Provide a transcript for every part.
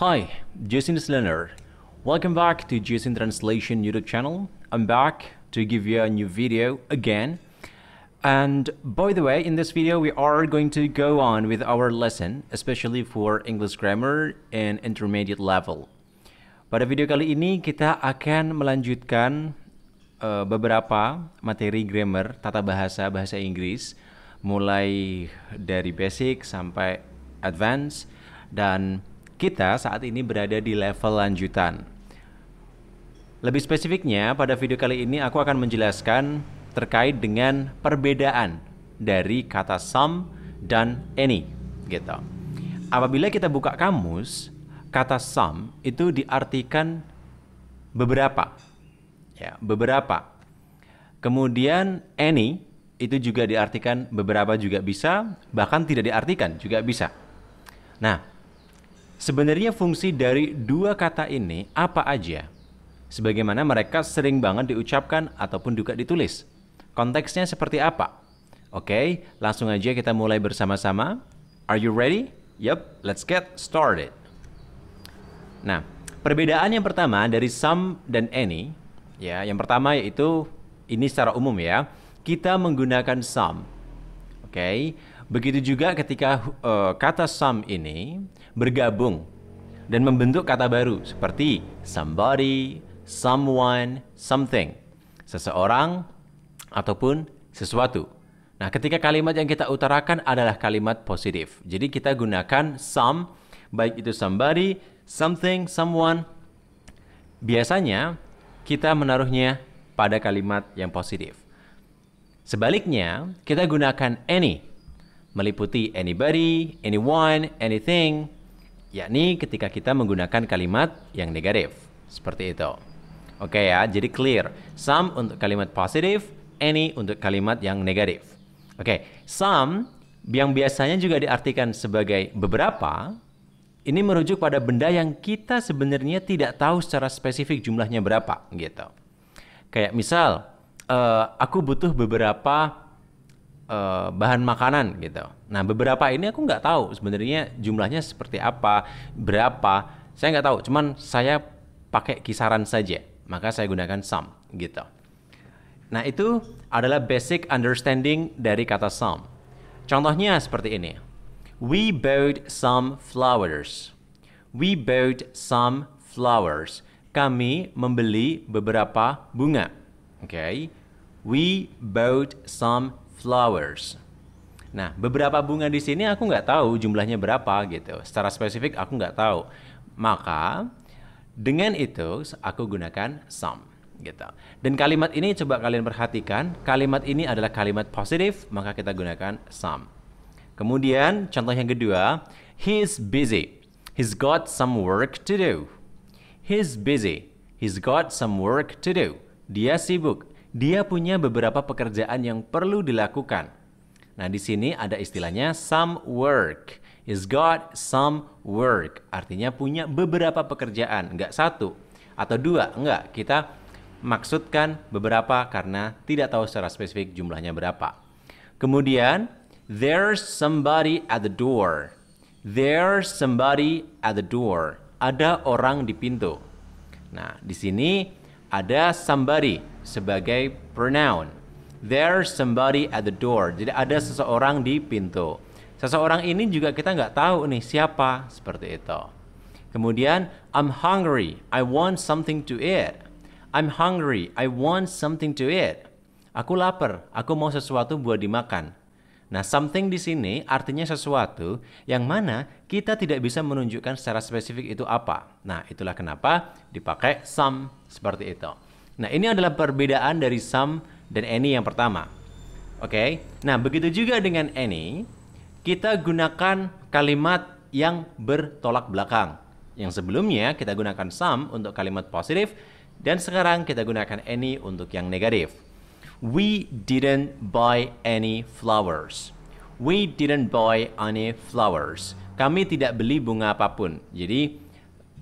Hi, Jason Learner. Welcome back to Jason Translation YouTube channel. I'm back to give you a new video again. And by the way, in this video we are going to go on with our lesson, especially for English grammar and intermediate level. Pada video kali ini kita akan melanjutkan beberapa materi grammar, tata bahasa, bahasa Inggris, mulai dari basic sampai advance, dan kita saat ini berada di level lanjutan. Lebih spesifiknya, pada video kali ini aku akan menjelaskan terkait dengan perbedaan dari kata some dan any, gitu. Apabila kita buka kamus, kata some itu diartikan beberapa, ya, beberapa. Kemudian any itu juga diartikan beberapa juga bisa, bahkan tidak diartikan juga bisa. Nah, sebenarnya fungsi dari dua kata ini apa aja? Sebagaimana mereka sering banget diucapkan ataupun juga ditulis. Konteksnya seperti apa? Oke, langsung aja kita mulai bersama-sama. Are you ready? Yup, let's get started. Nah, perbedaan yang pertama dari some dan any, ya, yang pertama yaitu ini secara umum ya, kita menggunakan some. Oke, begitu juga ketika kata some ini bergabung dan membentuk kata baru seperti somebody, someone, something, seseorang ataupun sesuatu. Nah, ketika kalimat yang kita utarakan adalah kalimat positif, jadi kita gunakan some, baik itu somebody, something, someone. Biasanya kita menaruhnya pada kalimat yang positif. Sebaliknya, kita gunakan any, meliputi anybody, anyone, anything, yakni ketika kita menggunakan kalimat yang negatif. Seperti itu. Oke ya, jadi clear. Some untuk kalimat positif, any untuk kalimat yang negatif. Oke, some yang biasanya juga diartikan sebagai beberapa, ini merujuk pada benda yang kita sebenarnya tidak tahu secara spesifik jumlahnya berapa, gitu. Kayak misal, aku butuh beberapa bahan makanan, gitu. Nah, beberapa ini aku nggak tahu sebenarnya jumlahnya seperti apa, berapa. Saya nggak tahu, cuman saya pakai kisaran saja. Maka saya gunakan some, gitu. Nah, itu adalah basic understanding dari kata some. Contohnya seperti ini. We bought some flowers. We bought some flowers. Kami membeli beberapa bunga. Okay? We bought some flowers. Nah, beberapa bunga di sini aku nggak tahu jumlahnya berapa, gitu. Secara spesifik aku nggak tahu. Maka dengan itu aku gunakan some, gitu. Dan kalimat ini coba kalian perhatikan, kalimat ini adalah kalimat positif, maka kita gunakan some. Kemudian contoh yang kedua, he's busy. He's got some work to do. He's busy. He's got some work to do. Dia sibuk. Dia punya beberapa pekerjaan yang perlu dilakukan. Nah, di sini ada istilahnya some work. He's got some work. Artinya punya beberapa pekerjaan, enggak satu atau dua, enggak. Kita maksudkan beberapa karena tidak tahu secara spesifik jumlahnya berapa. Kemudian, there's somebody at the door. There's somebody at the door. Ada orang di pintu. Nah, di sini ada somebody sebagai pronoun. There's somebody at the door. Jadi ada seseorang di pintu. Seseorang ini juga kita nggak tahu nih siapa, seperti itu. Kemudian, I'm hungry. I want something to eat. I'm hungry. I want something to eat. Aku lapar. Aku mau sesuatu buat dimakan. Nah, something di sini artinya sesuatu yang mana kita tidak bisa menunjukkan secara spesifik itu apa. Nah, itulah kenapa dipakai some seperti itu. Nah, ini adalah perbedaan dari some dan any yang pertama. Oke. Nah, begitu juga dengan any, kita gunakan kalimat yang bertolak belakang. Yang sebelumnya kita gunakan some untuk kalimat positif, dan sekarang kita gunakan any untuk yang negatif. We didn't buy any flowers. We didn't buy any flowers. Kami tidak beli bunga apapun. Jadi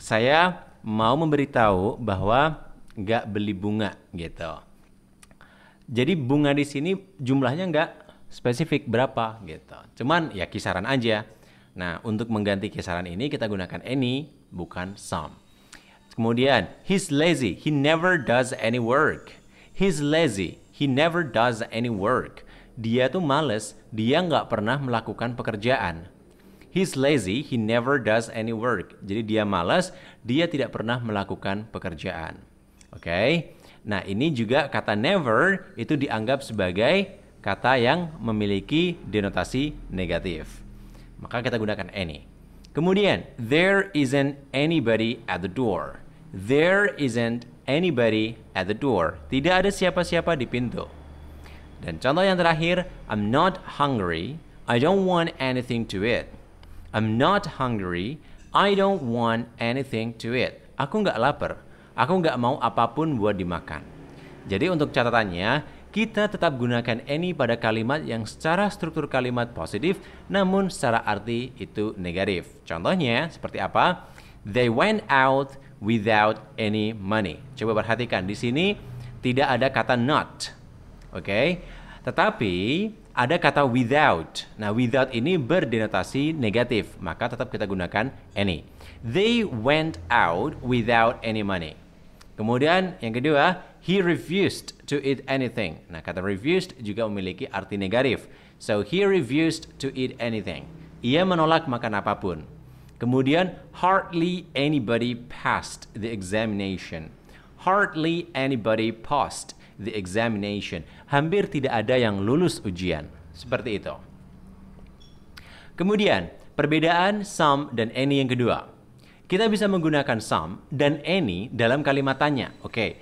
saya mau memberitahu bahwa nggak beli bunga, gitu. Jadi bunga di sini jumlahnya nggak spesifik berapa, gitu. Cuman ya kisaran aja. Nah, untuk mengganti kisaran ini kita gunakan any, bukan some. Kemudian, he's lazy, he never does any work. He's lazy, he never does any work. Dia tuh males, dia nggak pernah melakukan pekerjaan. He's lazy, he never does any work. Jadi dia malas, dia tidak pernah melakukan pekerjaan. Oke? Nah, ini juga kata never itu dianggap sebagai kata yang memiliki denotasi negatif. Maka kita gunakan any. Kemudian, there isn't anybody at the door. There isn't anybody at the door. Tidak ada siapa-siapa di pintu. Dan contoh yang terakhir, I'm not hungry. I don't want anything to eat. I'm not hungry. I don't want anything to eat. Aku nggak lapar. Aku nggak mau apapun buat dimakan. Jadi untuk catatannya, kita tetap gunakan any pada kalimat yang secara struktur kalimat positif, namun secara arti itu negatif. Contohnya seperti apa? They went out without any money. Coba perhatikan, di sini tidak ada kata not. Oke? Tetapi ada kata without. Nah, without ini berdenotasi negatif, maka tetap kita gunakan any. They went out without any money. Kemudian yang kedua, he refused to eat anything. Nah, kata refused juga memiliki arti negatif. So, he refused to eat anything. Ia menolak makan apapun. Kemudian, hardly anybody passed the examination. Hardly anybody passed the examination. Hampir tidak ada yang lulus ujian. Seperti itu. Kemudian, perbedaan some dan any yang kedua. Kita bisa menggunakan some dan any dalam kalimat tanya. Oke.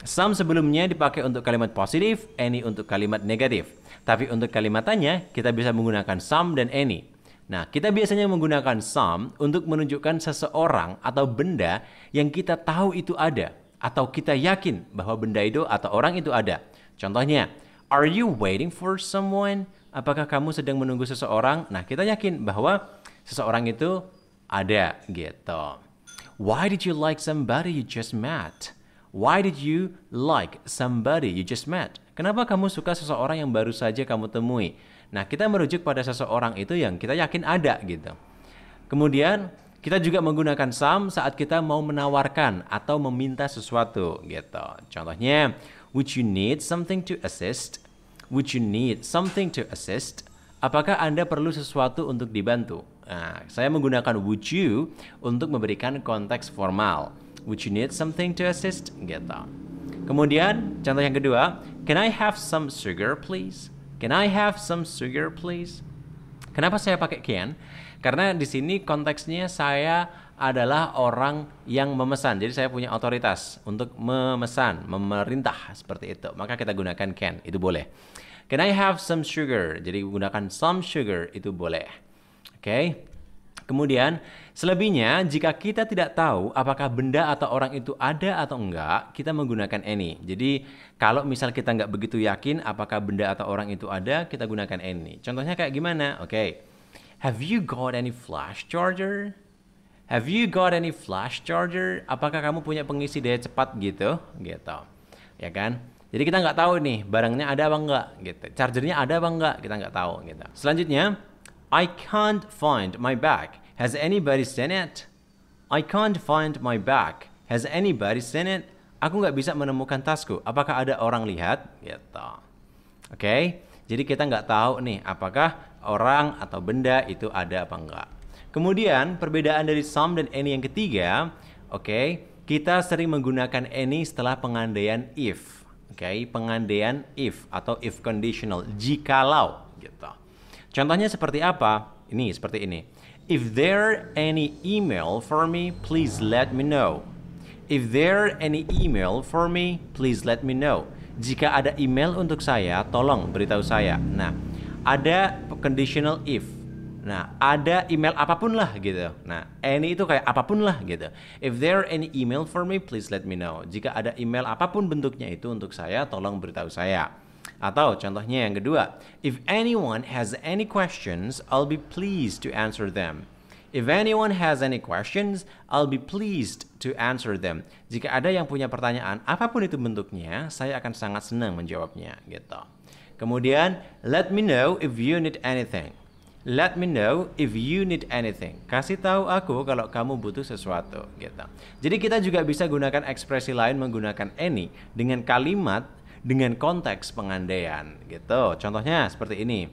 Some sebelumnya dipakai untuk kalimat positif, any untuk kalimat negatif. Tapi untuk kalimat tanya, kita bisa menggunakan some dan any. Nah, kita biasanya menggunakan some untuk menunjukkan seseorang atau benda yang kita tahu itu ada. Atau kita yakin bahwa benda itu atau orang itu ada. Contohnya, are you waiting for someone? Apakah kamu sedang menunggu seseorang? Nah, kita yakin bahwa seseorang itu ada gitu. Why did you like somebody you just met? Why did you like somebody you just met? Kenapa kamu suka seseorang yang baru saja kamu temui? Nah, kita merujuk pada seseorang itu yang kita yakin ada gitu. Kemudian, kita juga menggunakan some saat kita mau menawarkan atau meminta sesuatu gitu. Contohnya, would you need something to assist? Would you need something to assist? Apakah Anda perlu sesuatu untuk dibantu? Nah, saya menggunakan would you untuk memberikan konteks formal. Would you need something to assist? Gitu. Kemudian, contoh yang kedua, can I have some sugar please? Can I have some sugar please? Kenapa saya pakai can? Karena di sini konteksnya saya adalah orang yang memesan. Jadi saya punya otoritas untuk memesan, memerintah seperti itu. Maka kita gunakan can, itu boleh. Can I have some sugar? Jadi gunakan some sugar, itu boleh. Oke. Kemudian, selebihnya jika kita tidak tahu apakah benda atau orang itu ada atau enggak, kita menggunakan any. Jadi, kalau misal kita nggak begitu yakin apakah benda atau orang itu ada, kita gunakan any. Contohnya kayak gimana? Oke. Have you got any flash charger? Have you got any flash charger? Apakah kamu punya pengisi daya cepat gitu? Gitu. Ya kan? Jadi kita nggak tahu nih, barangnya ada apa enggak gitu. Chargernya ada apa enggak? Kita nggak tahu gitu. Selanjutnya, I can't find my bag. Has anybody seen it? I can't find my bag. Has anybody seen it? Aku nggak bisa menemukan tasku. Apakah ada orang lihat? Gitu. Oke. Jadi kita nggak tahu nih apakah orang atau benda itu ada apa enggak. Kemudian perbedaan dari some dan any yang ketiga, oke, kita sering menggunakan any setelah pengandaian if. Oke, pengandaian if atau if conditional, jikalau gitu. Contohnya seperti apa? Ini seperti ini. If there any email for me, please let me know. If there any email for me, please let me know. Jika ada email untuk saya, tolong beritahu saya. Nah, ada conditional if. Nah, ada email apapun lah gitu. Nah, any itu kayak apapun lah gitu. If there any email for me, please let me know. Jika ada email apapun bentuknya itu untuk saya, tolong beritahu saya. Atau contohnya yang kedua, if anyone has any questions, I'll be pleased to answer them. If anyone has any questions, I'll be pleased to answer them. Jika ada yang punya pertanyaan, apapun itu bentuknya, saya akan sangat senang menjawabnya gitu. Kemudian, let me know if you need anything. Let me know if you need anything. Kasih tahu aku kalau kamu butuh sesuatu, gitu. Jadi kita juga bisa gunakan ekspresi lain menggunakan any dengan kalimat dengan konteks pengandaian, gitu. Contohnya seperti ini.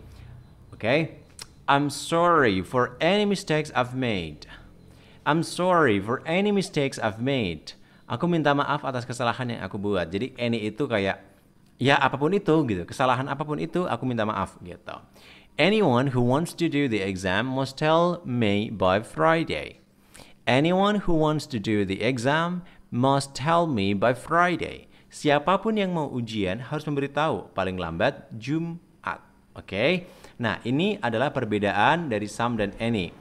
Oke. I'm sorry for any mistakes I've made. I'm sorry for any mistakes I've made. Aku minta maaf atas kesalahan yang aku buat. Jadi any itu kayak ya apapun itu gitu. Kesalahan apapun itu aku minta maaf gitu. Anyone who wants to do the exam must tell me by Friday. Anyone who wants to do the exam must tell me by Friday. Siapapun yang mau ujian harus memberitahu paling lambat Jumat. Oke? Nah, ini adalah perbedaan dari some dan any.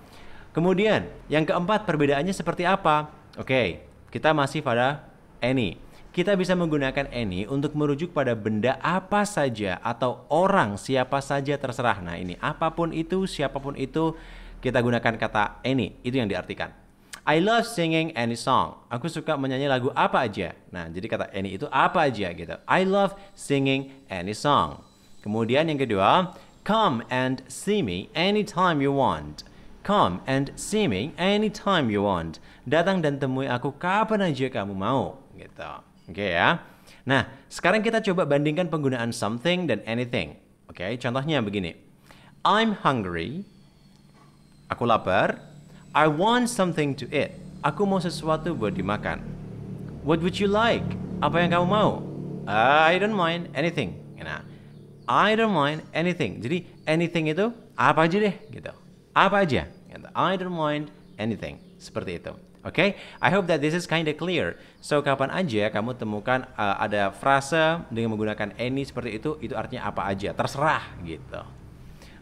Kemudian, yang keempat perbedaannya seperti apa? Oke, kita masih pada any. Kita bisa menggunakan any untuk merujuk pada benda apa saja atau orang siapa saja terserah. Nah ini apapun itu, siapapun itu, kita gunakan kata any. Itu yang diartikan. I love singing any song. Aku suka menyanyi lagu apa aja. Nah jadi kata any itu apa aja gitu. I love singing any song. Kemudian yang kedua, come and see me anytime you want. Come and see me anytime you want. Datang dan temui aku kapan aja kamu mau gitu. Oke ya. Nah, sekarang kita coba bandingkan penggunaan something dan anything. Oke, contohnya begini. I'm hungry. Aku lapar. I want something to eat. Aku mau sesuatu buat dimakan. What would you like? Apa yang kamu mau? I don't mind anything. Nah, I don't mind anything. Jadi anything itu apa aja deh gitu. Apa aja. I don't mind anything. Seperti itu. Oke, I hope that this is kind of clear. So, kapan aja kamu temukan ada frase dengan menggunakan any seperti itu artinya apa aja, terserah gitu.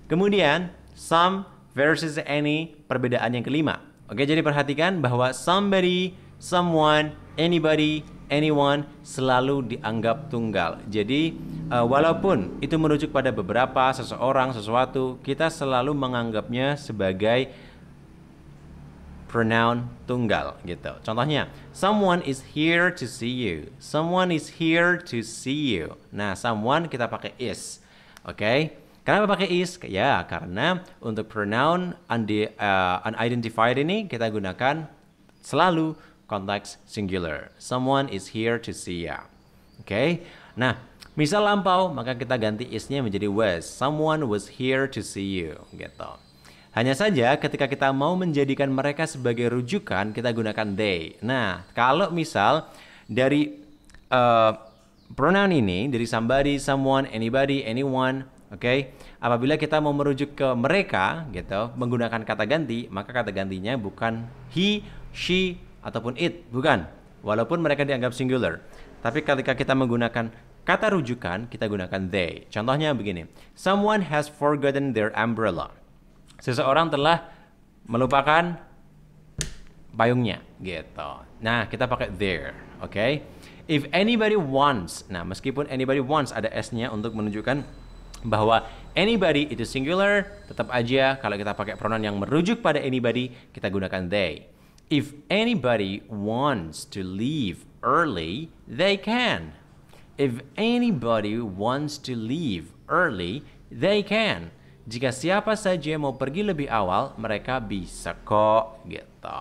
Kemudian, some versus any, perbedaan yang kelima. Oke, jadi perhatikan bahwa somebody, someone, anybody, anyone selalu dianggap tunggal. Jadi, walaupun itu merujuk pada beberapa, seseorang, sesuatu, kita selalu menganggapnya sebagai pronoun tunggal gitu. Contohnya, someone is here to see you. Someone is here to see you. Nah, someone kita pakai is. Oke? Kenapa pakai is? Ya, karena untuk pronoun unidentified ini kita gunakan selalu konteks singular. Someone is here to see you. Oke? Nah, misal lampau, maka kita ganti is-nya menjadi was. Someone was here to see you gitu. Hanya saja ketika kita mau menjadikan mereka sebagai rujukan, kita gunakan they. Nah, kalau misal dari pronoun ini, dari somebody, someone, anybody, anyone, oke, apabila kita mau merujuk ke mereka, gitu, menggunakan kata ganti, maka kata gantinya bukan he, she, ataupun it, bukan. Walaupun mereka dianggap singular. Tapi ketika kita menggunakan kata rujukan, kita gunakan they. Contohnya begini, someone has forgotten their umbrella. Seseorang telah melupakan payungnya, gitu. Nah, kita pakai there, oke? If anybody wants, nah meskipun anybody wants ada s-nya untuk menunjukkan bahwa anybody itu singular, tetap aja kalau kita pakai pronoun yang merujuk pada anybody, kita gunakan they. If anybody wants to leave early, they can. If anybody wants to leave early, they can. Jika siapa saja mau pergi lebih awal, mereka bisa kok, gitu.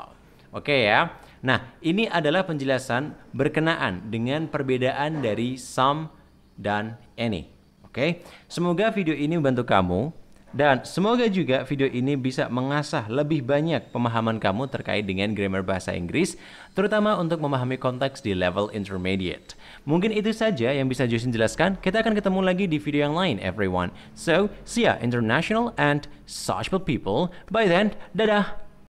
Oke ya. Nah, ini adalah penjelasan berkenaan dengan perbedaan dari some dan any. Oke. Semoga video ini membantu kamu. Dan semoga juga video ini bisa mengasah lebih banyak pemahaman kamu terkait dengan grammar bahasa Inggris, terutama untuk memahami konteks di level intermediate. Mungkin itu saja yang bisa Josin jelaskan. Kita akan ketemu lagi di video yang lain, everyone. So, see ya international and sociable people. By then, dadah!